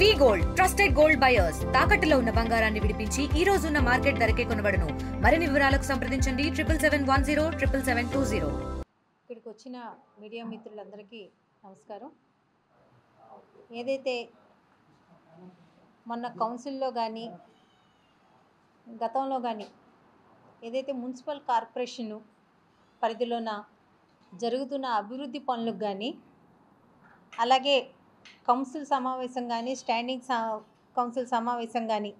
వి gold trusted gold buyers తాకట్టులో ఉన్న బంగారాన్ని విడిపించి ఈ రోజు ఉన్న మార్కెట్ ధరకే కొనబడును. మరిన్ని వివరాలకు సంప్రదించండి 7771077720. ఇక్కడికి వచ్చిన మీడియా మిత్రులందరికీ నమస్కారం. ఏదైతే మొన్న కౌన్సిల్లో కానీ గతంలో కానీ ఏదైతే మున్సిపల్ కార్పొరేషన్ పరిధిలోన జరుగుతున్న అభివృద్ధి పనులకు కానీ అలాగే కౌన్సిల్ సమావేశం కానీ స్టాండింగ్ కౌన్సిల్ సమావేశం కానీ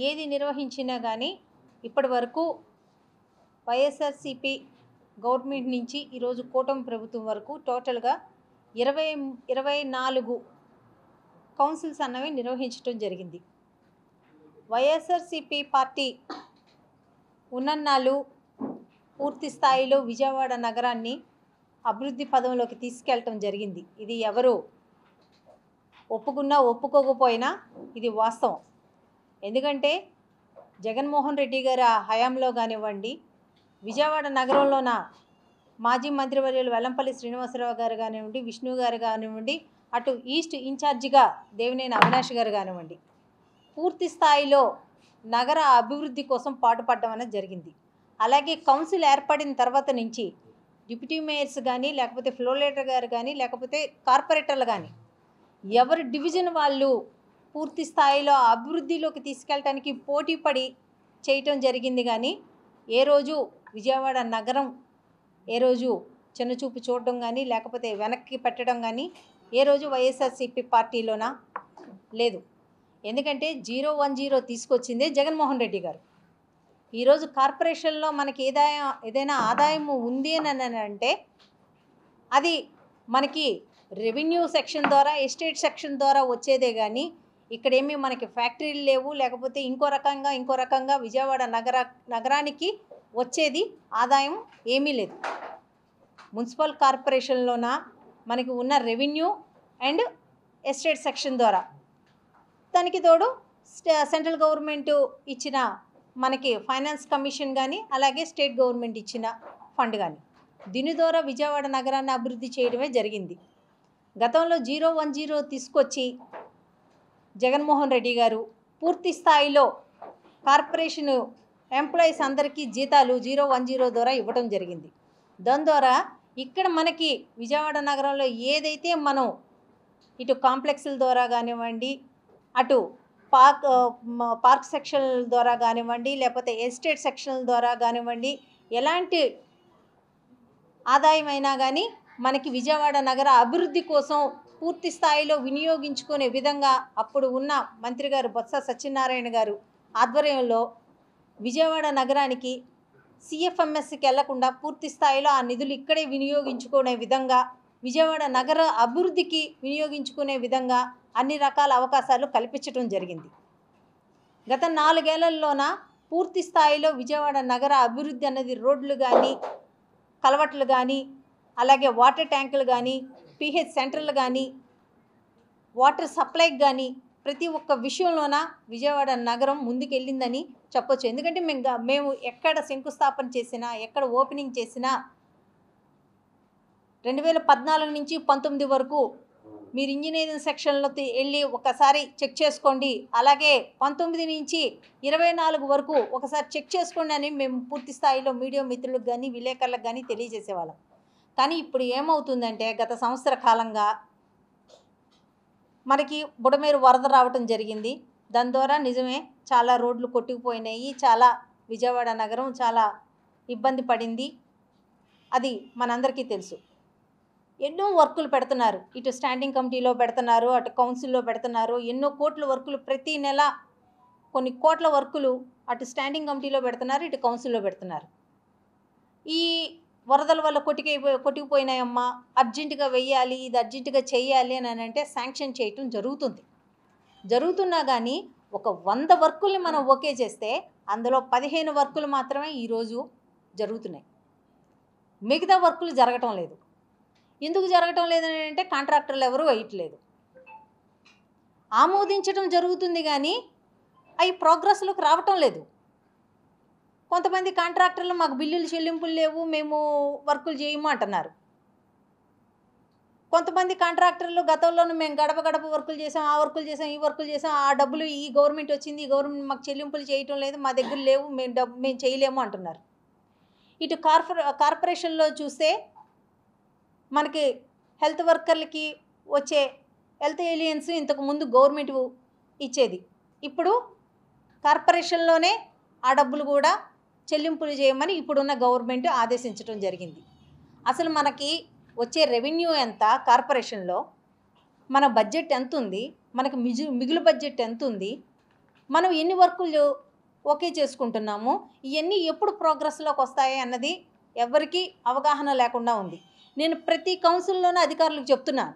ఏది నిర్వహించినా కానీ ఇప్పటి వరకు వైఎస్ఆర్సీపీ గవర్నమెంట్ నుంచి ఈరోజు కూటమి ప్రభుత్వం వరకు టోటల్గా 24 కౌన్సిల్స్ అన్నవి నిర్వహించడం జరిగింది. వైఎస్ఆర్సీపీ పార్టీ ఉన్నన్నాళ్ళు పూర్తి స్థాయిలో విజయవాడ నగరాన్ని అభివృద్ధి పదంలోకి తీసుకెళ్ళటం జరిగింది. ఇది ఎవరు ఒప్పుకున్నా ఒప్పుకోకపోయినా ఇది వాస్తవం. ఎందుకంటే జగన్మోహన్ రెడ్డి గారి హయాంలో కానివ్వండి, విజయవాడ నగరంలోన మాజీ మంత్రివర్యులు వెల్లంపల్లి శ్రీనివాసరావు గారు కానివ్వండి, విష్ణు గారు కానివ్వండి, అటు ఈస్ట్ ఇన్ఛార్జిగా దేవినేని అవినాష్ గారు కానివ్వండి, పూర్తి స్థాయిలో నగర అభివృద్ధి కోసం పాటుపడడం అనేది జరిగింది. అలాగే కౌన్సిల్ ఏర్పడిన తర్వాత నుంచి డిప్యూటీ మేయర్స్ కానీ లేకపోతే ఫ్లోర్ లీడర్ గారు కానీ లేకపోతే కార్పొరేటర్లు కానీ ఎవరి డివిజన్ వాళ్ళు పూర్తి స్థాయిలో అభివృద్ధిలోకి తీసుకెళ్ళటానికి పోటీ పడి చేయటం జరిగింది. కానీ ఏ రోజు విజయవాడ నగరం ఏ రోజు చిన్నచూపు చూడడం కానీ లేకపోతే వెనక్కి పెట్టడం కానీ ఏ రోజు వైఎస్ఆర్సీపీ పార్టీలోన లేదు. ఎందుకంటే 010 తీసుకొచ్చిందే జగన్మోహన్ రెడ్డి గారు. ఈరోజు కార్పొరేషన్లో మనకి ఏదైనా ఆదాయం ఉంది అని అంటే అది మనకి రెవెన్యూ సెక్షన్ ద్వారా ఎస్టేట్ సెక్షన్ ద్వారా వచ్చేదే. కానీ ఇక్కడేమీ మనకి ఫ్యాక్టరీలు లేవు, లేకపోతే ఇంకో రకంగా విజయవాడ నగరానికి వచ్చేది ఆదాయం ఏమీ లేదు. మున్సిపల్ కార్పొరేషన్లోన మనకి ఉన్న రెవెన్యూ అండ్ ఎస్టేట్ సెక్షన్ ద్వారా, దానికి తోడు సెంట్రల్ గవర్నమెంట్ ఇచ్చిన మనకి ఫైనాన్స్ కమిషన్ కానీ అలాగే స్టేట్ గవర్నమెంట్ ఇచ్చిన ఫండ్ కానీ దీని ద్వారా విజయవాడ నగరాన్ని అభివృద్ధి చేయడమే జరిగింది. గతంలో 010 తీసుకొచ్చి జగన్మోహన్ రెడ్డి గారు పూర్తి స్థాయిలో కార్పొరేషన్ ఎంప్లాయీస్ అందరికీ జీతాలు 010 ద్వారా ఇవ్వడం జరిగింది. దాని ద్వారా ఇక్కడ మనకి విజయవాడ నగరంలో ఏదైతే మనం ఇటు కాంప్లెక్స్ల ద్వారా కానివ్వండి, అటు పార్క్ సెక్షన్ ద్వారా కానివ్వండి, లేకపోతే ఎస్టేట్ సెక్షన్ల ద్వారా కానివ్వండి, ఎలాంటి ఆదాయం అయినా కానీ మనకి విజయవాడ నగర అభివృద్ధి కోసం పూర్తి స్థాయిలో వినియోగించుకునే విధంగా అప్పుడు ఉన్న మంత్రి గారు బొత్స సత్యనారాయణ గారు ఆధ్వర్యంలో విజయవాడ నగరానికి సిఎఫ్ఎంఎస్కి వెళ్లకుండా పూర్తి స్థాయిలో ఆ నిధులు ఇక్కడే వినియోగించుకునే విధంగా, విజయవాడ నగర అభివృద్ధికి వినియోగించుకునే విధంగా అన్ని రకాల అవకాశాలు కల్పించడం జరిగింది. గత 4 ఏళ్లలోన పూర్తి స్థాయిలో విజయవాడ నగర అభివృద్ధి అన్నది రోడ్లు కానీ, కలవట్లు కానీ, అలాగే వాటర్ ట్యాంకులు కానీ, పిహెచ్ సెంటర్లు కానీ, వాటర్ సప్లైకి కానీ ప్రతి ఒక్క విషయంలోన విజయవాడ నగరం ముందుకెళ్ళిందని చెప్పొచ్చు. ఎందుకంటే మేము ఎక్కడ శంకుస్థాపన చేసినా, ఎక్కడ ఓపెనింగ్ చేసినా 2014 నుంచి 19 వరకు మీరు ఇంజనీరింగ్ సెక్షన్లో వెళ్ళి ఒకసారి చెక్ చేసుకోండి, అలాగే 19 నుంచి 24 వరకు ఒకసారి చెక్ చేసుకోండి అని మేము పూర్తి స్థాయిలో మీడియా మిత్రులకు కానీ విలేకరులకు కానీ తెలియజేసేవాళ్ళం. కానీ ఇప్పుడు ఏమవుతుందంటే గత సంవత్సర కాలంగా మనకి బుడమేరు వరద రావటం జరిగింది. దాని ద్వారా నిజమే చాలా రోడ్లు కొట్టుకుపోయినాయి, చాలా విజయవాడ నగరం చాలా ఇబ్బంది పడింది. అది మనందరికీ తెలుసు. ఎన్నో వర్కులు పెడుతున్నారు, ఇటు స్టాండింగ్ కమిటీలో పెడుతున్నారు, అటు కౌన్సిల్లో పెడుతున్నారు. ఎన్నో కోట్ల వర్కులు ప్రతి నెల కొన్ని కోట్ల వర్కులు అటు స్టాండింగ్ కమిటీలో పెడుతున్నారు, ఇటు కౌన్సిల్లో పెడుతున్నారు. ఈ వరదల వల్ల కొట్టుకుపోయినాయమ్మా, అర్జెంటుగా వెయ్యాలి, ఇది అర్జెంటుగా చేయాలి అని అంటే శాంక్షన్ చేయటం జరుగుతున్నా కానీ ఒక 100 వర్కుల్ని మనం ఓకే చేస్తే అందులో 15 వర్కులు మాత్రమే ఈరోజు జరుగుతున్నాయి. మిగతా వర్కులు జరగటం లేదు. ఎందుకు జరగటం లేదని అంటే కాంట్రాక్టర్లు ఎవరు వేయట్లేదు. ఆమోదించడం జరుగుతుంది కానీ అవి ప్రోగ్రెస్లోకి రావటం లేదు. కొంతమంది కాంట్రాక్టర్లు మాకు బిల్లులు చెల్లింపులు లేవు, మేము వర్కులు చేయము అంటున్నారు. కొంతమంది కాంట్రాక్టర్లు గతంలోనూ మేము గడప గడప వర్కులు చేసాం, ఆ వర్కులు చేసాం, ఈ వర్కులు చేసాం, ఆ డబ్బులు ఈ గవర్నమెంట్ వచ్చింది, ఈ గవర్నమెంట్ మాకు చెల్లింపులు చేయటం లేదు, మా దగ్గర లేవు, మేము చేయలేము అంటున్నారు. ఇటు కార్పొరేషన్లో చూస్తే మనకి హెల్త్ వర్కర్లకి వచ్చే హెల్త్ ఎలియన్స్ ఇంతకుముందు గవర్నమెంట్ ఇచ్చేది. ఇప్పుడు కార్పొరేషన్లోనే ఆ డబ్బులు కూడా చెల్లింపులు చేయమని ఇప్పుడున్న గవర్నమెంట్ ఆదేశించడం జరిగింది. అసలు మనకి వచ్చే రెవెన్యూ ఎంత కార్పొరేషన్లో, మన బడ్జెట్ ఎంత ఉంది, మనకి మిగులు బడ్జెట్ ఎంత ఉంది, మనం ఎన్ని వర్కులు ఓకే చేసుకుంటున్నాము, ఇవన్నీ ఎప్పుడు ప్రోగ్రెస్లోకి వస్తాయి అన్నది ఎవరికీ అవగాహన లేకుండా ఉంది. నేను ప్రతి కౌన్సిల్లోనూ అధికారులకు చెప్తున్నాను,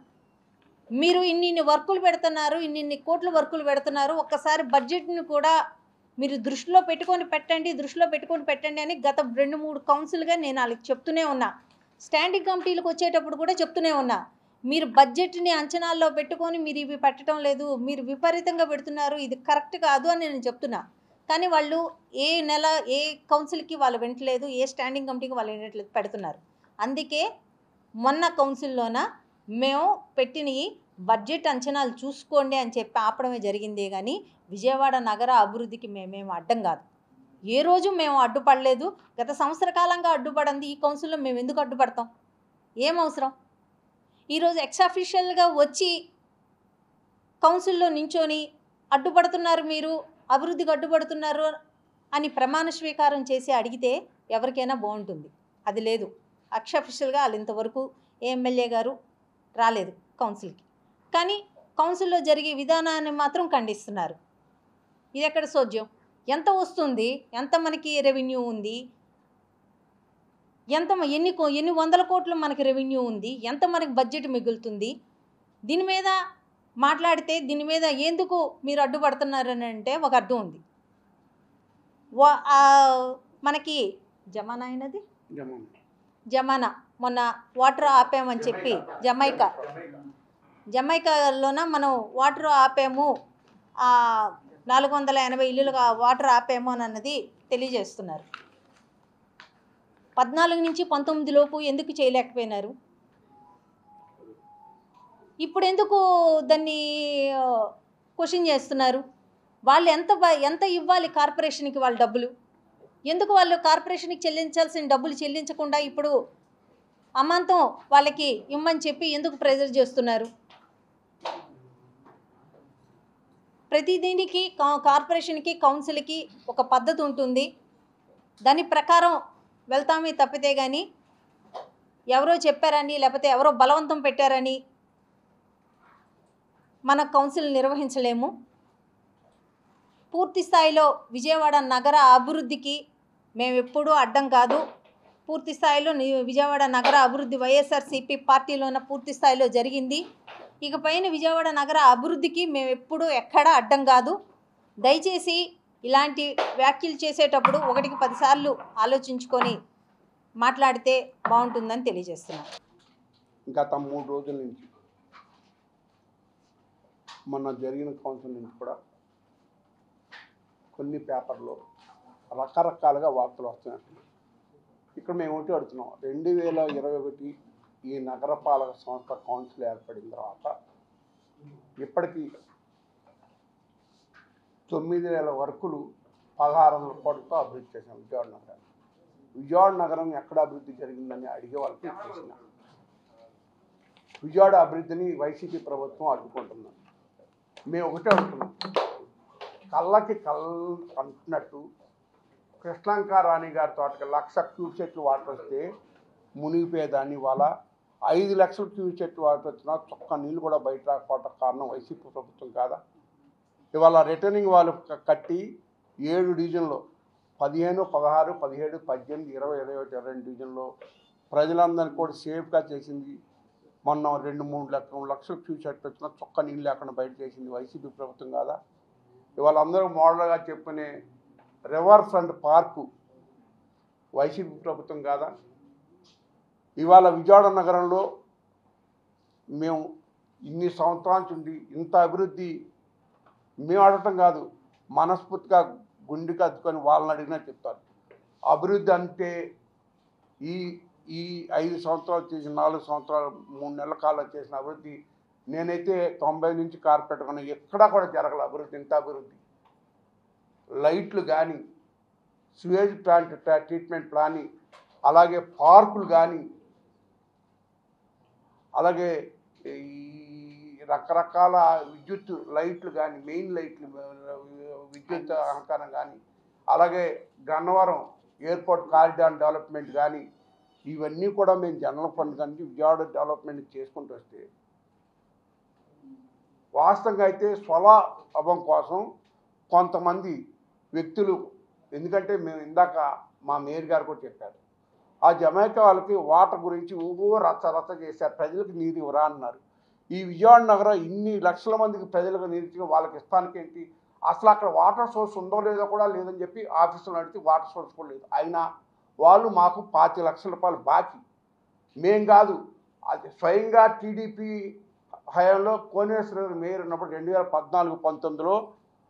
మీరు ఇన్ని వర్కులు పెడుతున్నారు, ఇన్ని కోట్ల వర్కులు పెడుతున్నారు, ఒక్కసారి బడ్జెట్ని కూడా మీరు దృష్టిలో పెట్టుకొని పెట్టండి అని గత 2-3 కౌన్సిల్గా నేను వాళ్ళకి చెప్తూనే ఉన్నా. స్టాండింగ్ కమిటీలకు వచ్చేటప్పుడు కూడా చెప్తూనే ఉన్నా, మీరు బడ్జెట్ని అంచనాల్లో పెట్టుకొని మీరు ఇవి పెట్టడం లేదు, మీరు విపరీతంగా పెడుతున్నారు, ఇది కరెక్ట్ కాదు అని నేను చెప్తున్నా. కానీ వాళ్ళు ఏ కౌన్సిల్కి వాళ్ళు వింటలేదు, ఏ స్టాండింగ్ కమిటీకి వాళ్ళు వినట్లేదు, పెడుతున్నారు. అందుకే మొన్న కౌన్సిల్లోన మేము పెట్టిన బడ్జెట్ అంచనాలు చూసుకోండి అని చెప్పి ఆపడమే జరిగిందే కానీ విజయవాడ నగర అభివృద్ధికి మేమేం అడ్డం కాదు. ఏ రోజు మేము అడ్డుపడలేదు. గత సంవత్సర కాలంగా అడ్డుపడింది ఈ కౌన్సిల్లో మేము ఎందుకు అడ్డుపడతాం? ఏం అవసరం? ఈరోజు ఎక్సాఫిషియల్గా వచ్చి కౌన్సిల్లో నించొని అడ్డుపడుతున్నారు, మీరు అభివృద్ధికి అడ్డుపడుతున్నారు అని ప్రమాణ స్వీకారం చేసి అడిగితే ఎవరికైనా బాగుంటుంది. అది లేదు. ఎక్సాఫిషియల్గా వాళ్ళు ఇంతవరకు ఎమ్మెల్యే గారు రాలేదు కౌన్సిల్కి, కానీ కౌన్సిల్లో జరిగే విధానాన్ని మాత్రం ఖండిస్తున్నారు. ఇది ఎక్కడ సోద్యం? ఎంత వస్తుంది, ఎంత మనకి రెవెన్యూ ఉంది, ఎన్ని వందల కోట్లు మనకి రెవెన్యూ ఉంది, ఎంత మనకి బడ్జెట్ మిగులుతుంది, దీని మీద మాట్లాడితే దీని మీద ఎందుకు మీరు అడ్డుపడుతున్నారు అని అంటే ఒక అర్థం ఉంది. మనకి జమానా అయినది జమానా మొన్న వాటర్ ఆపామని చెప్పి జమైకాలోన మనం వాటర్ ఆపాము, 480 ఇల్లులుగా వాటర్ ఆపాము అని అన్నది తెలియజేస్తున్నారు. 14 నుంచి 19 లోపు ఎందుకు చేయలేకపోయినారు? ఇప్పుడు ఎందుకు దాన్ని క్వశ్చన్ చేస్తున్నారు? వాళ్ళు ఎంత ఇవ్వాలి కార్పొరేషన్కి వాళ్ళ డబ్బులు? ఎందుకు వాళ్ళు కార్పొరేషన్కి చెల్లించాల్సిన డబ్బులు చెల్లించకుండా ఇప్పుడు అమాంతం వాళ్ళకి ఇమ్మని చెప్పి ఎందుకు ప్రెజర్ చేస్తున్నారు? ప్రతి దీనికి కార్పొరేషన్కి కౌన్సిల్కి ఒక పద్ధతి ఉంటుంది, దాని ప్రకారం వెళ్తామే తప్పితే కానీ ఎవరో చెప్పారని లేకపోతే ఎవరో బలవంతం పెట్టారని మన కౌన్సిల్ నిర్వహించలేము. పూర్తి స్థాయిలో విజయవాడ నగర అభివృద్ధికి మేము ఎప్పుడూ అడ్డం కాదు. పూర్తి స్థాయిలో విజయవాడ నగర అభివృద్ధి వైఎస్ఆర్సీపీ పార్టీలోన పూర్తి స్థాయిలో జరిగింది. ఇకపైన విజయవాడ నగర అభివృద్ధికి మేము ఎప్పుడూ ఎక్కడా అడ్డం కాదు. దయచేసి ఇలాంటి వ్యాఖ్యలు చేసేటప్పుడు 1కి 10 సార్లు ఆలోచించుకొని మాట్లాడితే బాగుంటుందని తెలియజేస్తున్నాను. గత 3 రోజుల నుంచి మొన్న జరిగిన కౌన్సిల్ నుంచి కూడా కొన్ని పేపర్లో రకరకాలుగా వార్తలు వస్తున్నాయి. ఇక్కడ మేము ఒకటి అడుగుతున్నాం, 2021 ఈ నగరపాలక సంస్థ కౌన్సిల్ ఏర్పడిన తర్వాత ఇప్పటికీ 9,000 వర్కులు 1,600 కోట్లతో అభివృద్ధి చేశాం విజయవాడ నగరాన్ని. విజయవాడ నగరం ఎక్కడ అభివృద్ధి జరిగిందని అడిగే వాళ్ళకి ప్రశ్న. విజయవాడ అభివృద్ధిని వైసీపీ ప్రభుత్వం అడ్డుకుంటున్నాం. మేము ఒకటే అడుగుతున్నాం, కళ్ళకి కళ్ళు అంటున్నట్టు కృష్ణంక రాణి గారి తోటకి 1,00,000 క్యూసెక్లు వాటర్ వస్తే మునిగిపోయేదాన్ని ఇవాళ 5 లక్షల క్యూసెక్లు వాటర్ వచ్చినా చొక్క నీళ్ళు కూడా బయట రాకపోవటం కారణం వైసీపీ ప్రభుత్వం కాదా? ఇవాళ రిటర్నింగ్ వాళ్ళు కట్టి 7 డివిజన్లో 15, 16, 17, 18, 20, 21, 22 డివిజన్లో ప్రజలందరినీ కూడా సేఫ్గా చేసింది. మొన్న 2-3 లక్షల క్యూసెక్లు వచ్చినా చొక్క నీళ్ళు లేకుండా బయట చేసింది వైసీపీ ప్రభుత్వం కాదా? ఇవాళ అందరూ మోడల్గా చెప్పుకునే రివర్ ఫ్రంట్ పార్కు వైసీపీ ప్రభుత్వం కాదా? ఇవాళ విజయవాడ నగరంలో మేము ఇన్ని సంవత్సరాల నుండి ఇంత అభివృద్ధి మేము అడగటం కాదు, మనస్ఫూర్తిగా గుండెకి అద్దుకొని వాళ్ళని అడిగినా చెప్తారు. అభివృద్ధి అంటే ఈ 5 సంవత్సరాలు చేసిన 4 సంవత్సరాలు 3 నెలల కాలం చేసిన అభివృద్ధి నేనైతే 90 నుంచి కార్పొరేట్ కన్నా ఎక్కడా కూడా జరగల అభివృద్ధి, ఇంత అభివృద్ధి. లైట్లు కానీ, స్వేజ్ ప్లాంట్ ట్రీట్మెంట్ ప్లాన్, అలాగే పార్కులు కానీ, అలాగే ఈ రకరకాల విద్యుత్ లైట్లు కానీ, మెయిన్ లైట్లు విద్యుత్ అలంకరణ కానీ, అలాగే గన్నవరం ఎయిర్పోర్ట్ కారిడార్ డెవలప్మెంట్ కానీ, ఇవన్నీ కూడా మేము జనరల్ ఫండ్ కానీ విజయవాడ డెవలప్మెంట్ చేసుకుంటూ వస్తే వాస్తవంగా అయితే స్వలాభం కోసం కొంతమంది వ్యక్తులు, ఎందుకంటే మేము ఇందాక మా మేయర్ గారు కూడా చెప్పారు, ఆ జమైకా వాళ్ళకి వాటర్ గురించి రచ్చ చేశారు, ప్రజలకు నీరు ఇవ్వరా అన్నారు. ఈ విజయవాడ నగరం ఇన్ని లక్షల మందికి ప్రజలకు నీరు వాళ్ళకి ఇస్తానికి ఏంటి, అసలు అక్కడ వాటర్ సోర్స్ ఉందో లేదో కూడా లేదని చెప్పి ఆఫీసులో అడిగితే వాటర్ సోర్స్ కూడా లేదు. అయినా వాళ్ళు మాకు 5 లక్షల రూపాయలు బాకీ. మేం కాదు, అది స్వయంగా టీడీపీ హయాంలో కోనేశ్వర మేయర్ ఉన్నప్పుడు 2014-19లో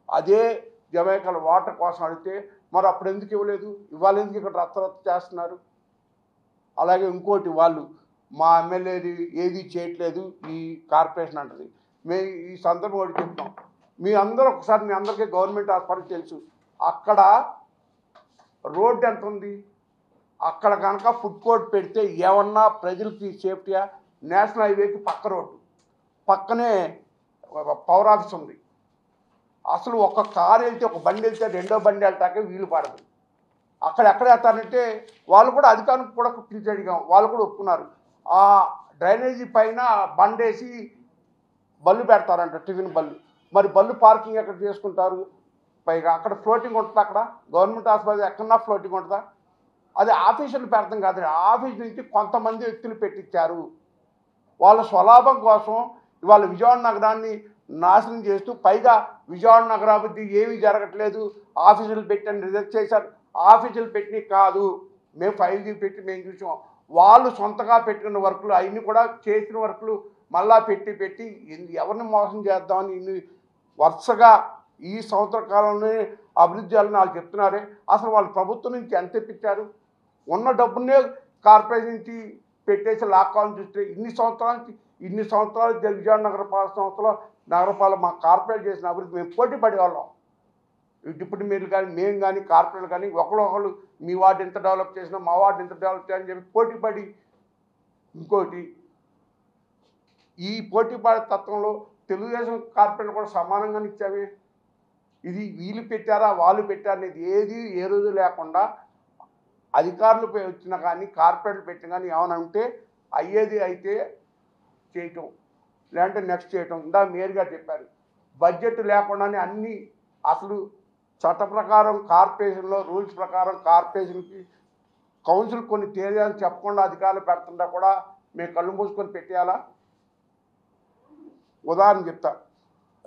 అదే జమైకాల వాటర్ కోసం అడిగితే మరి అప్పుడు ఎందుకు ఇవ్వలేదు, ఇవాళ ఎందుకు ఇక్కడ రచ్చ చేస్తున్నారు. అలాగే ఇంకోటి, వాళ్ళు మా ఎమ్మెల్యేది ఏది చేయట్లేదు ఈ కార్పొరేషన్ అంటది. మేము ఈ సందర్భం ఒకటి చెప్తాం, మీ అందరూ ఒకసారి, మీ అందరికీ గవర్నమెంట్ హాస్పిటల్ తెలుసు, అక్కడ రోడ్డు ఎంత ఉంది, అక్కడ కనుక ఫుడ్ కోర్ట్ పెడితే ఏమన్నా ప్రజలకి సేఫ్టీగా, నేషనల్ హైవేకి పక్క రోడ్డు, పక్కనే పవర్ ఆఫీస్ ఉంది. అసలు ఒక కారు వెళ్తే, ఒక బండి వెళ్తే రెండో బండి వెళ్ళటాకే వీలు పడదు. అక్కడ ఎక్కడ వెళ్తారంటే వాళ్ళు కూడా అధికారులకు కూడా పిలిచి అడిగాం, వాళ్ళు కూడా ఒప్పుకున్నారు. ఆ డ్రైనేజీ పైన బండేసి బళ్ళు పెడతారంట, టిఫిన్ బళ్ళు. మరి బళ్ళు పార్కింగ్ ఎక్కడ చేసుకుంటారు, పైగా అక్కడ ఫ్లోటింగ్ ఉంటుందా, అక్కడ గవర్నమెంట్ హాస్పిటల్ ఎక్కడన్నా ఫ్లోటింగ్ ఉంటుందా, అది ఆఫీసులు పెడతాం కాదు, ఆఫీస్ నుంచి కొంతమంది వ్యక్తులు పెట్టించారు. వాళ్ళ స్వలాభం కోసం ఇవాళ విజయవాడ నగరాన్ని నాశనం చేస్తూ, పైగా విజయవాడ నగరాభివృద్ధి ఏమీ జరగట్లేదు, ఆఫీసులు పెట్టని రిజెక్ట్ చేశారు. ఆఫీసులు పెట్టినవి కాదు, మేము ఫైల్ పెట్టి మేము చూసాం. వాళ్ళు సొంతగా పెట్టుకున్న వర్కులు అవన్నీ కూడా చేసిన వర్కులు మళ్ళా పెట్టి ఎవరిని మోసం చేద్దామని ఇన్ని వరుసగా ఈ సంవత్సర కాలంలోనే అభివృద్ధి చేయాలని వాళ్ళు చెప్తున్నారే. అసలు వాళ్ళు ప్రభుత్వం నుంచి ఎంత తెప్పించారు, ఉన్న డబ్బునే కార్పొరేషన్ నుంచి పెట్టేసి లాక్కాలని చూస్తే ఇన్ని సంవత్సరాలు విజయవాడ నగరపాలక సంస్థలో నగరపాలక మా కార్పొరేట్ చేసిన అభివృద్ధి మేము పోటీ పడేవాళ్ళం. డిప్యూటీ మేయర్లు కానీ, మేము కానీ, కార్పొరేట్లు కానీ ఒకళ్ళు మీ వార్డు ఎంత డెవలప్ చేసినా మా వార్డు ఎంత డెవలప్ చేయాలని చెప్పి పోటీ పడి, ఇంకోటి ఈ పోటీ పడే తత్వంలో తెలుగుదేశం కార్పొరేట్లు కూడా సమానంగానే ఇచ్చామే. ఇది వీళ్ళు పెట్టారా వాళ్ళు పెట్టారా అనేది ఏది ఏ రోజు లేకుండా అధికారులు వచ్చినా కానీ కార్పొరేట్లు పెట్టిన కానీ ఏమైనా ఉంటే అయ్యేది అయితే చేయటం, లేదంటే నెక్స్ట్ చేయటం. ఇందా మేయర్ గారు చెప్పారు, బడ్జెట్ లేకుండానే అన్నీ, అసలు చట్ట ప్రకారం కార్పొరేషన్లో రూల్స్ ప్రకారం కార్పొరేషన్కి కౌన్సిల్ కొన్ని తేలియాలని చెప్పకుండా అధికారులు పెడుతుందా కూడా మేము కళ్ళు మూసుకొని పెట్టేయాలా. ఉదాహరణ చెప్తా,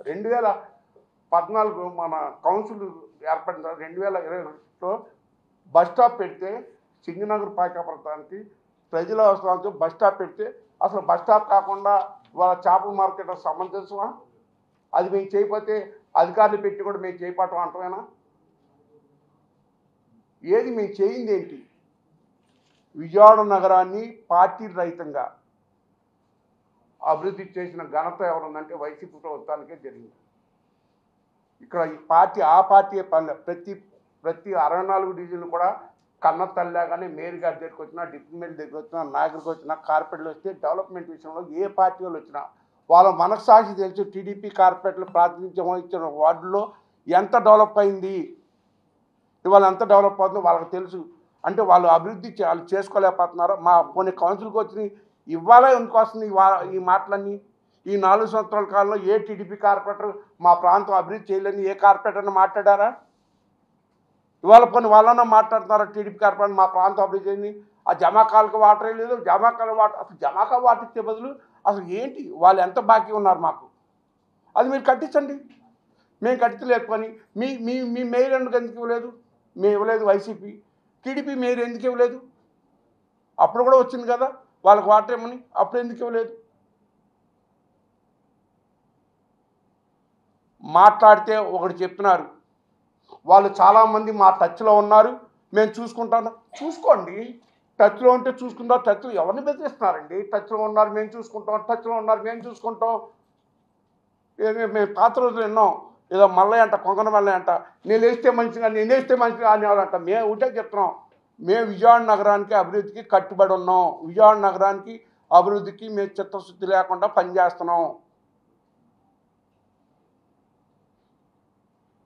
2014 మన కౌన్సిల్ ఏర్పడిన 2020లో బస్ స్టాప్ పెడితే సింగనగర్ పాయకాపురతానికి ప్రజల అవసరాలతో బస్ స్టాప్ పెడితే అసలు బస్ స్టాప్ కాకుండా వాళ్ళ చేపల మార్కెట్ సమంజసమా? అది మేము చేయకపోతే అధికారులు పెట్టి కూడా మేము చేయపడటం అంటమేనా? ఏది మేము చేయింది ఏంటి? విజయవాడ నగరాన్ని పార్టీ రహితంగా అభివృద్ధి చేసిన ఘనత ఎవరుందంటే వైసీపీ ప్రభుత్వానికే జరిగింది. ఇక్కడ ఈ పార్టీ ఆ పార్టీ పనులు ప్రతి 64 డివిజన్లు కూడా కన్న తల్లిగానే మేయర్ గారి దగ్గరికి వచ్చినా, డిప్యూటీ మేయర్ దగ్గరికి వచ్చినా, నాయకుడికి వచ్చినా, కార్పొరేట్లు వస్తే డెవలప్మెంట్ విషయంలో ఏ పార్టీ వాళ్ళు వచ్చినా వాళ్ళ మనస్సాక్షి తెలుసు. టీడీపీ కార్పొరేట్లు ప్రాతినిధ్యం వహించిన వార్డుల్లో ఎంత డెవలప్ అయింది, ఇవాళ ఎంత డెవలప్ అవుతుందో వాళ్ళకి తెలుసు. అంటే వాళ్ళు అభివృద్ధి వాళ్ళు చేసుకోలేకపోతున్నారు. మా కొన్ని కౌన్సిల్కి వచ్చి ఇవాళ ఎందుకు వస్తుంది ఈ మాటలన్నీ? ఈ 4 సంవత్సరాల కాలంలో ఏ టీడీపీ కార్పొరేటర్ మా ప్రాంతం అభివృద్ధి చేయలేని ఏ కార్పొరేటర్ని మాట్లాడారా? ఇవాళ కొన్ని వాళ్ళన్నా మాట్లాడుతున్నారా టీడీపీ కార్పొరేటర్ మా ప్రాంతం అభివృద్ధి చేయండి? ఆ జమాకాలకు వాటరే లేదు, జమాకాల వాటర్, అసలు జమాకా వాటర్ ఇచ్చే బదులు అసలు ఏంటి వాళ్ళు ఎంత బాకీ ఉన్నారు మాకు, అది మీరు కట్టించండి. మేము కట్టించలేకపోని మీ మేయర్ ఎందుకు ఇవ్వలేదు? మేము ఇవ్వలేదు. వైసీపీ టీడీపీ మేయర్ ఎందుకు ఇవ్వలేదు? అప్పుడు కూడా వచ్చింది కదా వాళ్ళకి వాటర్ ఏమని, అప్పుడు ఎందుకు ఇవ్వలేదు? మాట్లాడితే ఒకటి చెప్తున్నారు, వాళ్ళు చాలామంది మా టచ్లో ఉన్నారు, మేము చూసుకుంటాను. చూసుకోండి, టచ్లో ఉంటే చూసుకుందాం. టచ్లో ఎవరిని బెదిరిస్తున్నారండి? టచ్లో ఉన్నారు మేము చూసుకుంటాం, టచ్లో ఉన్నారు మేము చూసుకుంటాం. మేము పాత రోజులు విన్నాం. ఏదో మల్లయ్య అంట, కొంగన మల్లయ్య అంట, నేను వేస్తే మంచిగా అనేవారంట. మేము ఒకటే చెప్తున్నాం, మేము విజయవాడ నగరానికి అభివృద్ధికి కట్టుబడి ఉన్నాం. విజయవాడ నగరానికి అభివృద్ధికి మేము చిత్తశుద్ధి లేకుండా పనిచేస్తున్నాం.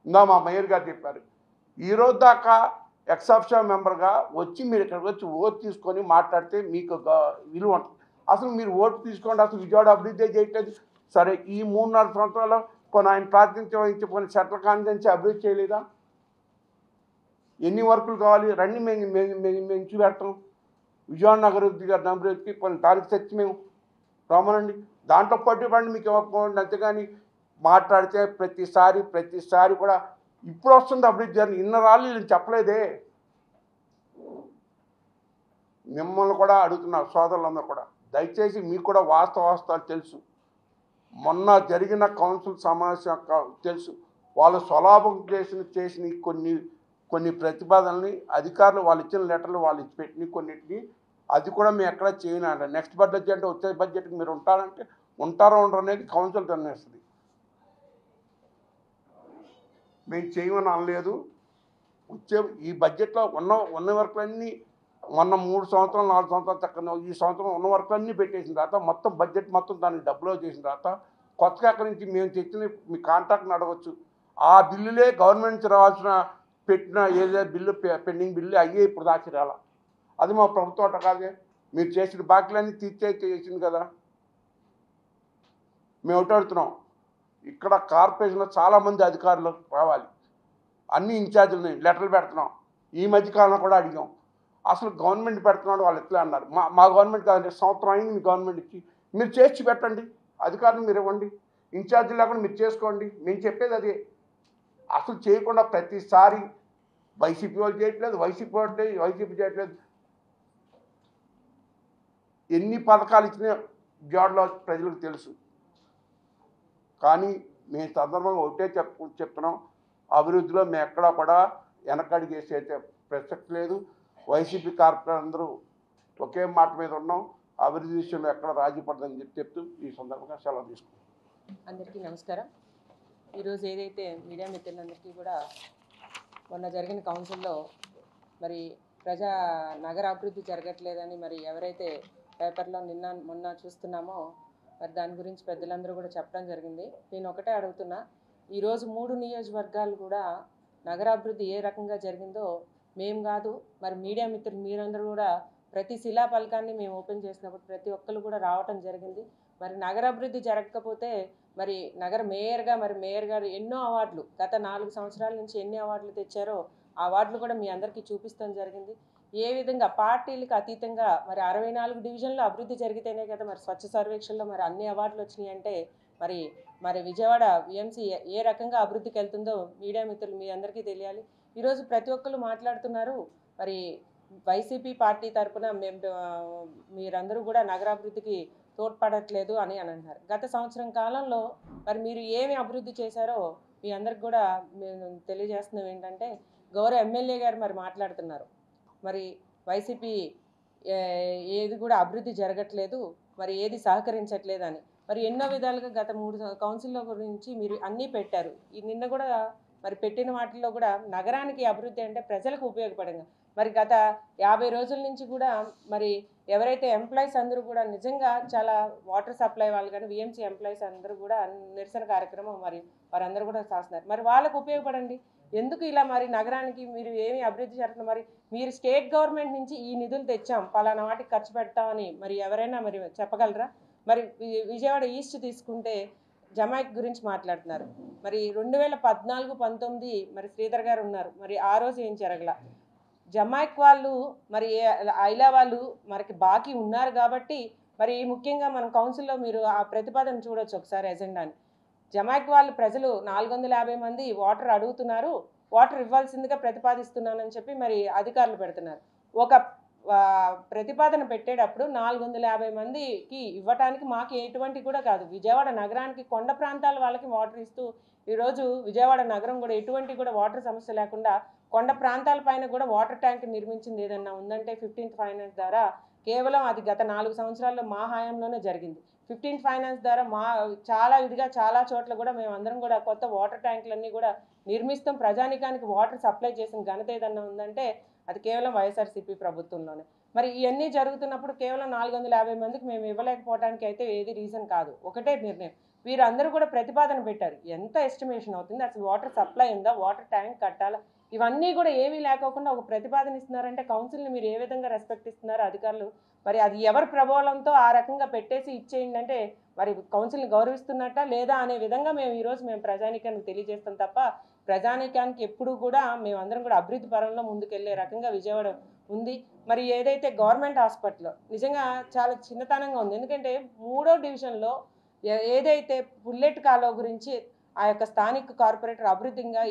ఇందా మా మేయర్ గారు చెప్పారు, ఈరోజు దాకా ఎక్సాప్షా మెంబర్గా వచ్చి మీరు ఇక్కడికి వచ్చి ఓటు తీసుకొని మాట్లాడితే మీకు విలువ ఉంటుంది. అసలు మీరు ఓటు తీసుకోండి, అసలు విజయవాడ అభివృద్ధి చేయట్లేదు. సరే, ఈ 3.5 సంవత్సరాలు కొన్ని ఆయన ప్రాతినిధ్యం వహించి కొన్ని సెంట్రల్ కాన్ఫరెన్స్ అభివృద్ధి చేయలేదా? ఎన్ని వర్కులు కావాలి రండి, మేము చూపెడతాం. విజయవాడ నగర అభివృద్ధికి కొన్ని దానికి తెచ్చి మేము రామనండి, దాంట్లో పట్టుబడి మీకు ఇవ్వకపోండి. అంతేగాని మాట్లాడితే ప్రతిసారి కూడా ఇప్పుడు వస్తుంది అభివృద్ధి అని ఇన్నరాళ్ళు నేను చెప్పలేదే. మిమ్మల్ని కూడా అడుగుతున్నా, సోదరులందరూ కూడా దయచేసి మీకు కూడా వాస్తవాలు తెలుసు. మొన్న జరిగిన కౌన్సిల్ సమావేశం తెలుసు. వాళ్ళు స్వలాభం చేసిన కొన్ని ప్రతిపాదనల్ని అధికారులు వాళ్ళు ఇచ్చిన లెటర్లు వాళ్ళు పెట్టిన కొన్నిటిని అది కూడా మేము ఎక్కడ చేయనంట. నెక్స్ట్ బడ్జెట్ అంటే వచ్చే బడ్జెట్కి మీరు ఉంటారంటే ఉంటారో ఉండరు అనేది కౌన్సిల్ నిర్ణయిస్తుంది. మేము చేయమని అనలేదు. వచ్చే ఈ బడ్జెట్లో ఉన్న వర్కులన్నీ మొన్న 3 సంవత్సరాలు 4 సంవత్సరాలు చక్కగా ఈ సంవత్సరం ఉన్న వర్కులన్నీ పెట్టేసిన తర్వాత మొత్తం బడ్జెట్ మొత్తం దాన్ని డబ్బులో చేసిన తర్వాత కొత్తగా అక్కడి నుంచి మేము తెచ్చిన మీ కాంట్రాక్ట్ని అడగచ్చు. ఆ బిల్లులే గవర్నమెంట్ నుంచి రావాల్సిన పెట్టిన ఏదైతే బిల్లు పెండింగ్ బిల్లు అయ్యే ఇప్పుడు దాచి రాల. అది మా ప్రభుత్వం అట్ట కాదే, మీరు చేసిన బాకీలన్నీ చేసింది కదా. మేము ఒకటి అడుగుతున్నాం, ఇక్కడ కార్పొరేషన్లో చాలామంది అధికారులు రావాలి, అన్ని ఇన్ఛార్జీలని లెటర్లు పెడుతున్నాం. ఈ మధ్యకాలంలో కూడా అడిగాం, అసలు గవర్నమెంట్ పెడుతున్నాడు వాళ్ళు ఎట్లా అన్నారు. మా గవర్నమెంట్ కాదండి, సంవత్సరం అయింది మీ గవర్నమెంట్ ఇచ్చి, మీరు చేసి పెట్టండి, అధికారులు మీరు ఇవ్వండి, ఇన్ఛార్జీలు లేకుండా మీరు చేసుకోండి. మేము చెప్పేది అదే. అసలు చేయకుండా ప్రతిసారి వైసీపీ వాళ్ళు చేయట్లేదు, వైసీపీ చేయట్లేదు. ఎన్ని పథకాలు ఇచ్చినా విజయవాడలో ప్రజలకు తెలుసు. కానీ మేము సందర్భంగా ఒకటే చెప్తున్నాం, అభివృద్ధిలో మేము ఎక్కడా కూడా వెనకడిగేసే ప్రసక్తి లేదు. వైసీపీ కార్పొరేటర్ అందరూ ఒకే మాట మీద ఉన్నాం. అభివృద్ధి విషయంలో ఎక్కడ రాజీ పడదని చెప్తూ ఈ సందర్భంగా సెలవు తీసుకుంటాం. అందరికీ నమస్కారం. ఈరోజు ఏదైతే మీడియా మిత్రులందరికీ కూడా మొన్న జరిగిన కౌన్సిల్లో మరి నగర అభివృద్ధి జరగట్లేదని మరి ఎవరైతే పేపర్లో మొన్న చూస్తున్నామో మరి దాని గురించి పెద్దలందరూ కూడా చెప్పడం జరిగింది. నేను ఒకటే అడుగుతున్నా, ఈరోజు 3 నియోజకవర్గాలు కూడా నగరాభివృద్ధి ఏ రకంగా జరిగిందో మేము కాదు మరి మీడియా మిత్రులు మీరందరూ కూడా ప్రతి శిలాఫలకాన్ని మేము ఓపెన్ చేసినప్పుడు ప్రతి ఒక్కరు కూడా రావటం జరిగింది. మరి నగరాభివృద్ధి జరగకపోతే మరి నగర మేయర్గా మరి మేయర్ గారు ఎన్నో అవార్డులు గత 4 సంవత్సరాల నుంచి ఎన్ని అవార్డులు తెచ్చారో ఆ అవార్డులు కూడా మీ అందరికీ చూపిస్తాం జరిగింది. ఏ విధంగా పార్టీలకు అతీతంగా మరి 64 డివిజన్లో అభివృద్ధి జరిగితేనే కదా మరి స్వచ్ఛ సర్వేక్షణలో మరి అన్ని అవార్డులు వచ్చినాయి అంటే మరి విజయవాడ విఎంసీ ఏ రకంగా అభివృద్ధికి వెళ్తుందో మీడియా మిత్రులు మీ అందరికీ తెలియాలి. ఈరోజు ప్రతి ఒక్కరు మాట్లాడుతున్నారు మరి వైసీపీ పార్టీ తరఫున మీరందరూ కూడా నగరాభివృద్ధికి తోడ్పడట్లేదు అని అంటున్నారు. గత సంవత్సరం కాలంలో మరి మీరు ఏమి అభివృద్ధి చేశారో మీ అందరికి కూడా మేము తెలియజేస్తున్నాం. ఏంటంటే గౌరవ ఎమ్మెల్యే గారు మరి మాట్లాడుతున్నారు, మరి వైసీపీ ఏది కూడా అభివృద్ధి జరగట్లేదు, మరి ఏది సహకరించట్లేదు అని. మరి ఎన్నో విధాలుగా గత 3 కౌన్సిల్లో గురించి మీరు అన్నీ పెట్టారు. నిన్న కూడా మరి పెట్టిన వాటిల్లో కూడా నగరానికి అభివృద్ధి అంటే ప్రజలకు ఉపయోగపడంగా మరి గత 50 రోజుల నుంచి కూడా మరి ఎవరైతే ఎంప్లాయీస్ అందరూ కూడా నిజంగా చాలా వాటర్ సప్లై వాళ్ళు కానీ విఎంసీ ఎంప్లాయీస్ అందరూ కూడా నిరసన కార్యక్రమం మరి వారందరూ కూడా చేస్తున్నారు. మరి వాళ్ళకు ఉపయోగపడండి. ఎందుకు ఇలా మరి నగరానికి మీరు ఏమి అభివృద్ధి చేస్తున్నారు? మరి మీరు స్టేట్ గవర్నమెంట్ నుంచి ఈ నిధులు తెచ్చాం పలానా వాటికి ఖర్చు పెడతామని మరి ఎవరైనా మరి చెప్పగలరా? మరి విజయవాడ ఈస్ట్ తీసుకుంటే జమాయిక్ గురించి మాట్లాడుతున్నారు. మరి 2014-19 మరి శ్రీధర్ గారు ఉన్నారు, మరి ఆ రోజు ఏం జరగల. జమాయిక్ వాళ్ళు మరి ఐలా వాళ్ళు మనకి బాకీ ఉన్నారు కాబట్టి మరి ముఖ్యంగా మనం కౌన్సిల్లో మీరు ఆ ప్రతిపాదన చూడొచ్చు ఒకసారి ఎజెండాని. జమాయిక్ వాళ్ళు ప్రజలు 450 మంది వాటర్ అడుగుతున్నారు, వాటర్ ఇవ్వాల్సిందిగా ప్రతిపాదిస్తున్నానని చెప్పి మరి అధికారులు పెడుతున్నారు. ప్రతిపాదన పెట్టేటప్పుడు 450 మందికి ఇవ్వటానికి మాకు ఎటువంటి కూడా కాదు. విజయవాడ నగరానికి కొండ ప్రాంతాల వాళ్ళకి వాటర్ ఇస్తూ ఈరోజు విజయవాడ నగరం కూడా ఎటువంటి కూడా వాటర్ సమస్య లేకుండా కొండ ప్రాంతాల పైన కూడా వాటర్ ట్యాంక్ నిర్మించింది ఏదన్నా ఉందంటే 15th ఫైనాన్స్ ద్వారా కేవలం అది గత 4 సంవత్సరాల్లో మా హయాంలోనే జరిగింది. 15th ఫైనాన్స్ ద్వారా చాలా ఇదిగా చాలా చోట్ల కూడా మేమందరం కూడా కొత్త వాటర్ ట్యాంకులన్నీ కూడా నిర్మిస్తాం. ప్రజానికానికి వాటర్ సప్లై చేసిన ఘనత ఏదన్నా ఉందంటే అది కేవలం వైఎస్ఆర్సీపీ ప్రభుత్వంలోనే. మరి ఇవన్నీ జరుగుతున్నప్పుడు కేవలం 450 మందికి మేము ఇవ్వలేకపోవడానికి అయితే ఏది రీజన్ కాదు. ఒకటే నిర్ణయం, వీరందరూ కూడా ప్రతిపాదన పెట్టారు. ఎంత ఎస్టిమేషన్ అవుతుంది, అసలు వాటర్ సప్లై ఉందా, వాటర్ ట్యాంక్ కట్టాలా, ఇవన్నీ కూడా ఏమీ లేకోకుండా ఒక ప్రతిపాదన ఇస్తున్నారంటే కౌన్సిల్ని మీరు ఏ విధంగా రెస్పెక్ట్ ఇస్తున్నారు అధికారులు? మరి అది ఎవరి ప్రభావంతో ఆ రకంగా పెట్టేసి ఇచ్చేయండి అంటే మరి కౌన్సిల్ని గౌరవిస్తున్నట్ట లేదా అనే విధంగా ఈరోజు మేము ప్రజానికానికి తెలియజేస్తాం తప్ప ప్రజానికానికి ఎప్పుడు కూడా మేమందరం కూడా అభివృద్ధి పరంలో ముందుకెళ్లే రకంగా విజయవాడ ఉంది. మరి ఏదైతే గవర్నమెంట్ హాస్పిటల్ నిజంగా చాలా చిన్నతనంగా ఉంది. ఎందుకంటే 3వ డివిజన్లో ఏదైతే బుల్లెట్ కాలువ గురించి ఆ యొక్క స్థానిక కార్పొరేటర్ అభివృద్ధిగా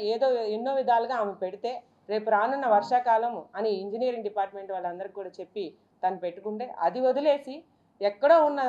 ఎన్నో విధాలుగా ఆమె పెడితే రేపు రానున్న వర్షాకాలం అని ఇంజనీరింగ్ డిపార్ట్మెంట్ వాళ్ళందరికీ కూడా చెప్పి తను పెట్టుకుంటే అది వదిలేసి ఎక్కడో ఉన్న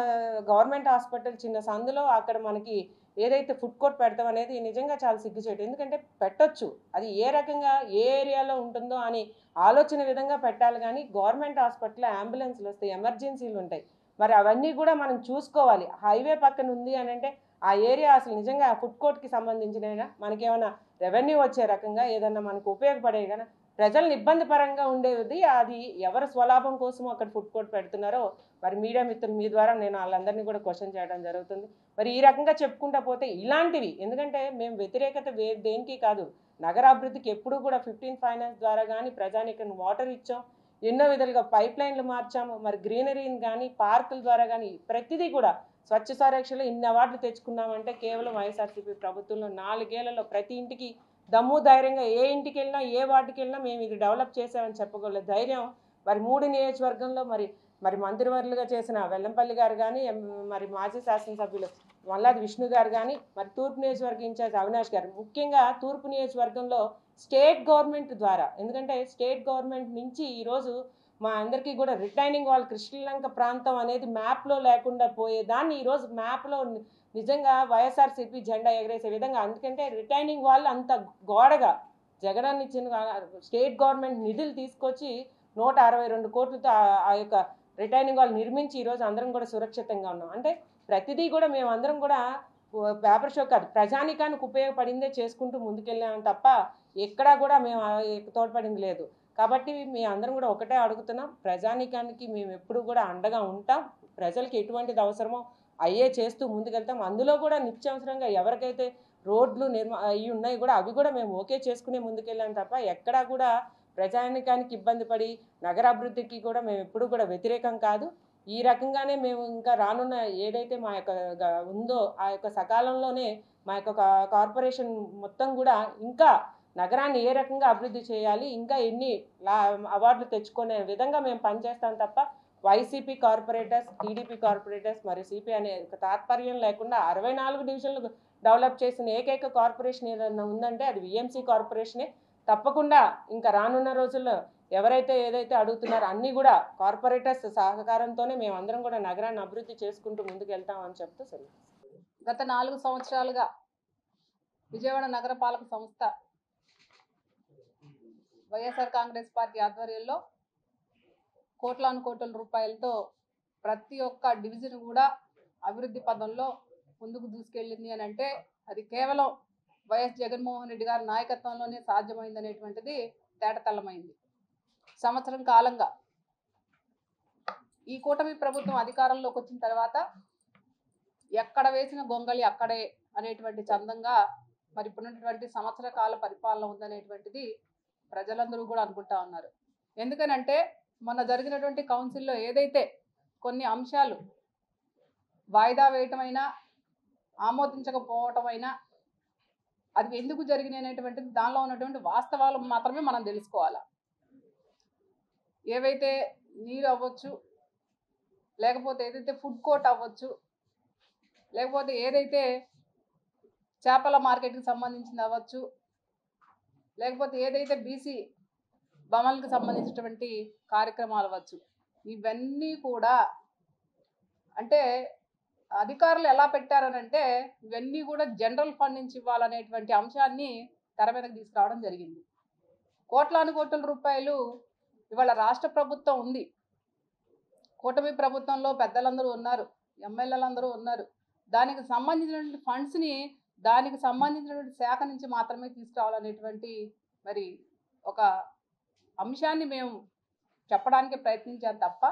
గవర్నమెంట్ హాస్పిటల్ చిన్న సందులో అక్కడ మనకి ఏదైతే ఫుడ్ కోర్ట్ పెడతాం అనేది నిజంగా చాలా సిగ్గుచేటు. ఎందుకంటే పెట్టొచ్చు, అది ఏ రకంగా ఏ ఏరియాలో ఉంటుందో అని ఆలోచన విధంగా పెట్టాలి. కానీ గవర్నమెంట్ హాస్పిటల్లో అంబులెన్స్లు వస్తాయి, ఎమర్జెన్సీలు ఉంటాయి, మరి అవన్నీ కూడా మనం చూసుకోవాలి. హైవే పక్కన ఉంది అని అంటే ఆ ఏరియా అసలు నిజంగా ఫుడ్ కోర్ట్కి సంబంధించిన మనకేమైనా రెవెన్యూ వచ్చే రకంగా ఏదన్నా మనకు ఉపయోగపడే కానీ ప్రజలను ఇబ్బంది పరంగా ఉండేది అది ఎవరు స్వలాభం కోసం అక్కడ ఫుడ్ కోర్ట్ పెడుతున్నారో మరి మీడియా మిత్రులు మీ ద్వారా నేను వాళ్ళందరినీ కూడా క్వశ్చన్ చేయడం జరుగుతుంది. మరి ఈ రకంగా చెప్పుకుంటా పోతే ఇలాంటివి, ఎందుకంటే మేము వ్యతిరేకత దేనికి కాదు, నగరాభివృద్ధికి ఎప్పుడు కూడా 15th ఫైనాన్స్ ద్వారా కానీ ప్రజానికి వాటర్ ఇచ్చాం, ఎన్నో విధాలుగా పైప్ లైన్లు మార్చాము, మరి గ్రీనరీని కానీ పార్కుల ద్వారా కానీ ప్రతిదీ కూడా స్వచ్ఛ సంరక్షణలో ఇన్ని అవార్డులు తెచ్చుకున్నామంటే కేవలం వైఎస్ఆర్సీపీ ప్రభుత్వంలో 4 ఏళ్లలో ప్రతి ఇంటికి దమ్ము ధైర్యంగా ఏ ఇంటికి వెళ్ళినా ఏ వార్డుకి వెళ్ళినా మేము ఇది డెవలప్ చేసామని చెప్పగల ధైర్యం మరి 3 నియోజకవర్గంలో మరి మంత్రివర్యులుగా చేసిన వెల్లంపల్లి గారు కానీ మరి మాజీ శాసనసభ్యులు మల్లాది విష్ణు గారు కానీ మరి తూర్పు నియోజకవర్గ ఇన్ఛార్జ్ అవినాష్ గారు, ముఖ్యంగా తూర్పు నియోజకవర్గంలో స్టేట్ గవర్నమెంట్ ద్వారా, ఎందుకంటే స్టేట్ గవర్నమెంట్ నుంచి ఈరోజు మా అందరికీ కూడా రిటైనింగ్ వాల్ కృష్ణలంక ప్రాంతం అనేది మ్యాప్లో లేకుండా పోయేదాన్ని ఈరోజు మ్యాప్లో నిజంగా వైఎస్ఆర్సీపీ జెండా ఎగరేసే విధంగా, ఎందుకంటే రిటైనింగ్ వాల్ అంత గోడగా జగనన్న ఇచ్చిన స్టేట్ గవర్నమెంట్ నిధులు తీసుకొచ్చి 162 కోట్లతో ఆ యొక్క రిటైనింగ్ వాల్ నిర్మించి ఈరోజు అందరం కూడా సురక్షితంగా ఉన్నాం. అంటే ప్రతిదీ కూడా మేమందరం కూడా పేపర్ షో కాదు, ప్రజానికానికి ఉపయోగపడిందే చేసుకుంటూ ముందుకెళ్ళాము తప్ప ఎక్కడా కూడా మేము తోడ్పడింది లేదు. కాబట్టి మేము అందరం కూడా ఒకటే అడుగుతున్నాం, ప్రజానికానికి మేము ఎప్పుడు కూడా అండగా ఉంటాం, ప్రజలకి ఎటువంటిది అవసరమో అయ్యే చేస్తూ ముందుకెళ్తాం. అందులో కూడా నిత్యావసరంగా ఎవరికైతే రోడ్లు అవి ఉన్నాయి కూడా అవి కూడా మేము ఓకే చేసుకునే ముందుకెళ్ళాం తప్ప ఎక్కడా కూడా ప్రజానికానికి ఇబ్బంది పడి నగరాభివృద్ధికి కూడా మేము ఎప్పుడు కూడా వ్యతిరేకం కాదు. ఈ రకంగానే మేము ఇంకా రానున్న ఏదైతే మా యొక్క ఉందో ఆ యొక్క సకాలంలోనే మా యొక్క కార్పొరేషన్ మొత్తం కూడా ఇంకా నగరాన్ని ఏ రకంగా అభివృద్ధి చేయాలి, ఇంకా ఎన్ని అవార్డులు తెచ్చుకునే విధంగా మేము పనిచేస్తాం తప్ప వైసీపీ కార్పొరేటర్స్, టీడీపీ కార్పొరేటర్స్ మరియు సిపి అనే తాత్పర్యం లేకుండా 64 డివిజన్లు డెవలప్ చేసిన ఏకైక కార్పొరేషన్ ఏదైనా ఉందంటే అది విఎంసీ కార్పొరేషనే. తప్పకుండా ఇంకా రానున్న రోజుల్లో ఎవరైతే ఏదైతే అడుగుతున్నారో అన్నీ కూడా కార్పొరేటర్స్ సహకారంతోనే మేమందరం కూడా నగరాన్ని అభివృద్ధి చేసుకుంటూ ముందుకు వెళ్తామని చెప్తూ సరే. గత 4 సంవత్సరాలుగా విజయవాడ నగరపాలక సంస్థ వైఎస్ఆర్ కాంగ్రెస్ పార్టీ ఆధ్వర్యంలో కోట్లాను కోట్ల రూపాయలతో ప్రతి ఒక్క డివిజన్ కూడా అభివృద్ధి పదంలో ముందుకు దూసుకెళ్ళింది అని అంటే అది కేవలం వైఎస్ జగన్మోహన్ రెడ్డి గారి నాయకత్వంలోనే సాధ్యమైందనేటువంటిది తేటతెల్లమైంది. సంవత్సరం కాలంగా ఈ కూటమి ప్రభుత్వం అధికారంలోకి వచ్చిన తర్వాత ఎక్కడ వేసిన గొంగళి అక్కడే అనేటువంటి చందంగా మరి ఇప్పుడున్నటువంటి సంవత్సర కాల పరిపాలన ఉందనేటువంటిది ప్రజలందరూ కూడా అనుకుంటా ఉన్నారు. ఎందుకనంటే మొన్న జరిగినటువంటి కౌన్సిల్లో ఏదైతే కొన్ని అంశాలు వాయిదా వేయటమైనా ఆమోదించకపోవటమైనా అది ఎందుకు జరిగినాయి అనేటువంటిది దానిలో ఉన్నటువంటి వాస్తవాలు మాత్రమే మనం తెలుసుకోవాలి. ఏవైతే నీరు అవ్వచ్చు, లేకపోతే ఏదైతే ఫుడ్ కోర్ట్ అవ్వచ్చు, లేకపోతే ఏదైతే చేపల మార్కెట్కి సంబంధించింది అవ్వచ్చు, లేకపోతే ఏదైతే బీసీ భవనాలకు సంబంధించినటువంటి కార్యక్రమాలు అవ్వచ్చు, ఇవన్నీ కూడా అంటే అధికారులు ఎలా పెట్టారనంటే ఇవన్నీ కూడా జనరల్ ఫండ్ నుంచి ఇవ్వాలనేటువంటి అంశాన్ని తెర మీదకి తీసుకురావడం జరిగింది. కోట్ల రూపాయలు ఇవాళ రాష్ట్ర ప్రభుత్వం ఉంది, కూటమి ప్రభుత్వంలో పెద్దలందరూ ఉన్నారు, ఎమ్మెల్యేలందరూ ఉన్నారు. దానికి సంబంధించినటువంటి ఫండ్స్ని దానికి సంబంధించినటువంటి శాఖ నుంచి మాత్రమే తీసుకురావాలనేటువంటి మరి ఒక అంశాన్ని మేము చెప్పడానికి ప్రయత్నించాం తప్ప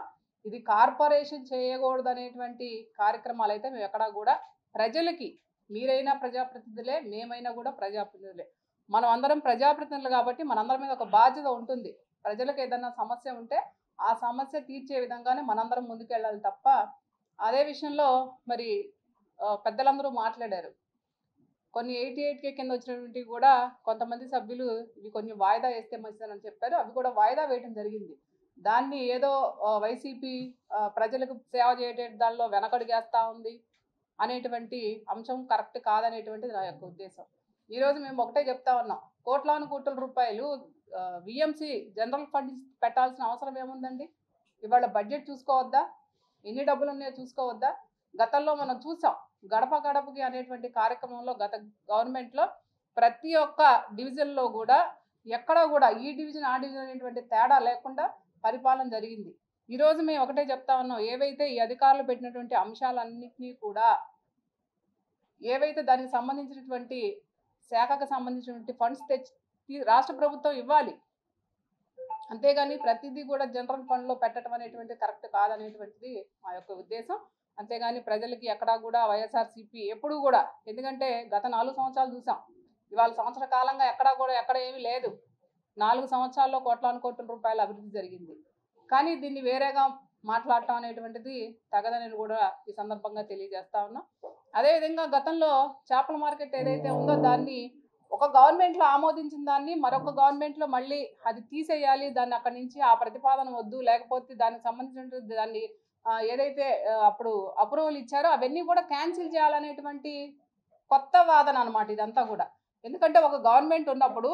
ఇది కార్పొరేషన్ చేయకూడదు అనేటువంటి కార్యక్రమాలు అయితే మేము ఎక్కడా కూడా ప్రజలకి, మీరైనా ప్రజాప్రతినిధులే, మేమైనా కూడా ప్రజాప్రతినిధులే, మనం అందరం ప్రజాప్రతినిధులు కాబట్టి మనందరి మీద ఒక బాధ్యత ఉంటుంది. ప్రజలకు ఏదైనా సమస్య ఉంటే ఆ సమస్య తీర్చే విధంగానే మనందరం ముందుకెళ్ళాలి తప్ప అదే విషయంలో మరి పెద్దలందరూ మాట్లాడారు. కొన్ని 88K కింద వచ్చినటువంటి కూడా కొంతమంది సభ్యులు ఇవి కొంచెం వాయిదా వేస్తే మంచిదని చెప్పారు. అవి కూడా వాయిదా వేయడం జరిగింది. దాన్ని ఏదో వైసీపీ ప్రజలకు సేవ చేయటే దానిలో వెనకడుగేస్తూ ఉంది అనేటువంటి అంశం కరెక్ట్ కాదనేటువంటిది నా యొక్క ఉద్దేశం. ఈరోజు మేము ఒకటే చెప్తా ఉన్నాం, కోట్ల రూపాయలు విఎంసి జనరల్ ఫండ్ పెట్టాల్సిన అవసరం ఏముందండి? ఇవాళ బడ్జెట్ చూసుకోవద్దా? ఎన్ని డబ్బులు ఉన్నాయో చూసుకోవద్దా? గతంలో మనం చూసాం గడప గడపకి అనేటువంటి కార్యక్రమంలో గత గవర్నమెంట్లో ప్రతి ఒక్క డివిజన్లో కూడా ఎక్కడ కూడా ఈ డివిజన్ ఆ డివిజన్ అనేటువంటి తేడా లేకుండా పరిపాలన జరిగింది. ఈరోజు మేము ఒకటే చెప్తా ఉన్నాం, ఏవైతే ఈ అధికారులు పెట్టినటువంటి అంశాలన్నింటినీ కూడా ఏవైతే దానికి సంబంధించినటువంటి శాఖకు సంబంధించినటువంటి ఫండ్స్ తెచ్చి రాష్ట్ర ప్రభుత్వం ఇవ్వాలి, అంతేగాని ప్రతిదీ కూడా జనరల్ ఫండ్లో పెట్టడం అనేటువంటి కరెక్ట్ కాదనేటువంటిది మా యొక్క ఉద్దేశం. అంతేగాని ప్రజలకి ఎక్కడా కూడా వైఎస్ఆర్సీపీ ఎప్పుడు కూడా, ఎందుకంటే గత 4 సంవత్సరాలు చూసాం, ఇవాళ సంవత్సర కాలంగా ఎక్కడ ఏమీ లేదు. 4 సంవత్సరాల్లో కోట్ల రూపాయల అభివృద్ధి జరిగింది. కానీ దీన్ని వేరేగా మాట్లాడటం అనేటువంటిది తగదని కూడా ఈ సందర్భంగా తెలియజేస్తా ఉన్నాం. అదేవిధంగా గతంలో చేపల మార్కెట్ ఏదైతే ఉందో దాన్ని ఒక గవర్నమెంట్లో ఆమోదించిన దాన్ని మరొక గవర్నమెంట్లో మళ్ళీ అది తీసేయాలి, దాన్ని అక్కడి నుంచి ఆ ప్రతిపాదన వద్దు, లేకపోతే దానికి సంబంధించిన దాన్ని ఏదైతే అప్పుడు అప్రూవల్ ఇచ్చారో అవన్నీ కూడా క్యాన్సిల్ చేయాలనేటువంటి కొత్త వాదన అనమాట ఇదంతా కూడా. ఎందుకంటే ఒక గవర్నమెంట్ ఉన్నప్పుడు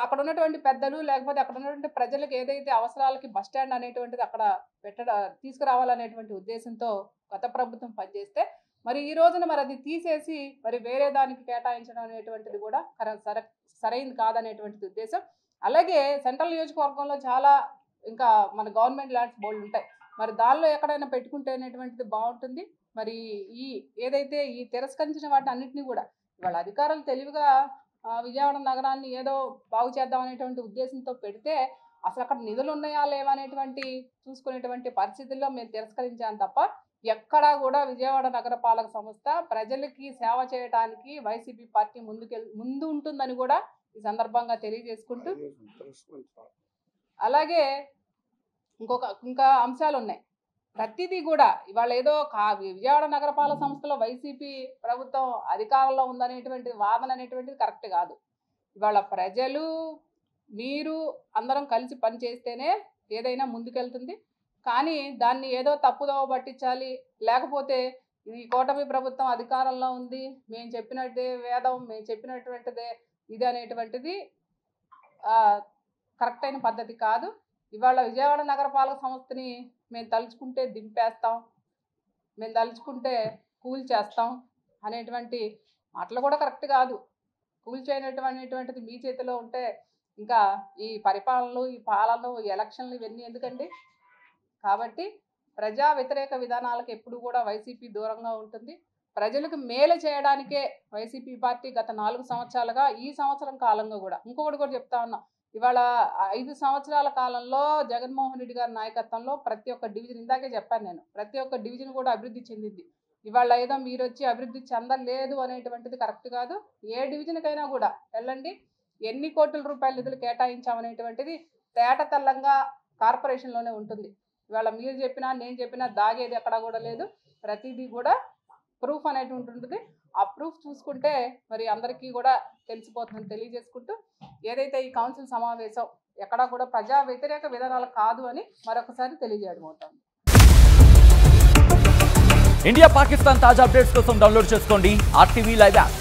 అక్కడ ఉన్నటువంటి పెద్దలు లేకపోతే అక్కడ ఉన్నటువంటి ప్రజలకు ఏదైతే అవసరాలకి బస్ స్టాండ్ అనేటువంటిది అక్కడ తీసుకురావాలనేటువంటి ఉద్దేశంతో గత ప్రభుత్వం పనిచేస్తే మరి ఈ రోజున మరి అది తీసేసి మరి వేరే దానికి కేటాయించడం అనేటువంటిది కూడా సరైంది కాదనేటువంటిది ఉద్దేశం. అలాగే సెంట్రల్ నియోజకవర్గంలో చాలా ఇంకా మన గవర్నమెంట్ ల్యాండ్స్ బోల్డ్ ఉంటాయి, మరి దానిలో ఎక్కడైనా పెట్టుకుంటే అనేటువంటిది బాగుంటుంది. మరి ఈ ఏదైతే ఈ తిరస్కరించిన వాటిని అన్నింటినీ కూడా ఇవాళ అధికారులు తెలివిగా విజయవాడ నగరాన్ని ఏదో బాగు చేద్దాం అనేటువంటి ఉద్దేశంతో పెడితే అసలు అక్కడ నిధులు ఉన్నాయా లేవా అనేటువంటి చూసుకునేటువంటి పరిస్థితుల్లో మేము తిరస్కరించాం తప్ప ఎక్కడా కూడా విజయవాడ నగరపాలక సంస్థ ప్రజలకి సేవ చేయడానికి వైసీపీ పార్టీ ముందు ఉంటుందని కూడా ఈ సందర్భంగా తెలియజేసుకుంటూ, అలాగే ఇంకా అంశాలు ఉన్నాయి. ప్రతిదీ కూడా ఇవాళ ఏదో విజయవాడ నగరపాలక సంస్థలో వైసీపీ ప్రభుత్వం అధికారంలో ఉందనేటువంటి వాదన అనేటువంటిది కరెక్ట్ కాదు. ఇవాళ ప్రజలు మీరు అందరం కలిసి పనిచేస్తేనే ఏదైనా ముందుకెళ్తుంది. కానీ దాన్ని ఏదో తప్పుదోవ పట్టించాలి, లేకపోతే ఈ కూటమి ప్రభుత్వం అధికారంలో ఉంది, మేము చెప్పినట్టే వేదం, మేము చెప్పినటువంటిదే ఇది అనేటువంటిది కరెక్ట్ అయిన పద్ధతి కాదు. ఇవాళ విజయవాడ నగరపాలక సంస్థని మేము తలుచుకుంటే దింపేస్తాం, మేము తలుచుకుంటే కూల్చేస్తాం అనేటువంటి మాటలు కూడా కరెక్ట్ కాదు. కూల్చేయనటువంటిది మీ చేతిలో ఉంటే ఇంకా ఈ పరిపాలనలు, ఈ పాలనలు, ఎలక్షన్లు ఇవన్నీ ఎందుకండి? కాబట్టి ప్రజా వ్యతిరేక విధానాలకు ఎప్పుడు కూడా వైసీపీ దూరంగా ఉంటుంది. ప్రజలకు మేలు చేయడానికే వైసీపీ పార్టీ గత 4 సంవత్సరాలుగా, ఈ సంవత్సరం కాలంగా కూడా ఇంకొకటి కూడా చెప్తా ఉన్నాం, ఇవాళ 5 సంవత్సరాల కాలంలో జగన్మోహన్ రెడ్డి గారి నాయకత్వంలో ప్రతి ఒక్క డివిజన్, ఇందాకే చెప్పాను నేను, ప్రతి ఒక్క డివిజన్ కూడా అభివృద్ధి చెందింది. ఇవాళ ఏదో మీరు వచ్చి అభివృద్ధి చెందలేదు అనేటువంటిది కరెక్ట్ కాదు. ఏ డివిజన్కైనా కూడా వెళ్ళండి, ఎన్ని కోట్ల రూపాయల నిధులు కేటాయించామనేటువంటిది తేటతెల్లంగా కార్పొరేషన్లోనే ఉంటుంది. ఇవాళ మీరు చెప్పినా నేను చెప్పినా దాగేది ఎక్కడా కూడా లేదు, ప్రతిదీ కూడా ప్రూఫ్ అనేటువంటి ఉంటుంది. ఆ ప్రూఫ్ చూసుకుంటే మరి అందరికీ కూడా తెలిసిపోతుందని తెలియజేసుకుంటూ, ఏదైతే ఈ కౌన్సిల్ సమావేశం ఎక్కడా కూడా ప్రజా వ్యతిరేక విధానాలు కాదు అని మరొకసారి తెలియజేయడం అవుతుంది. ఇండియా పాకిస్తాన్ తాజా అప్డేట్స్ కోసం డౌన్లోడ్ చేసుకోండి RTV లైవ్ యాప్.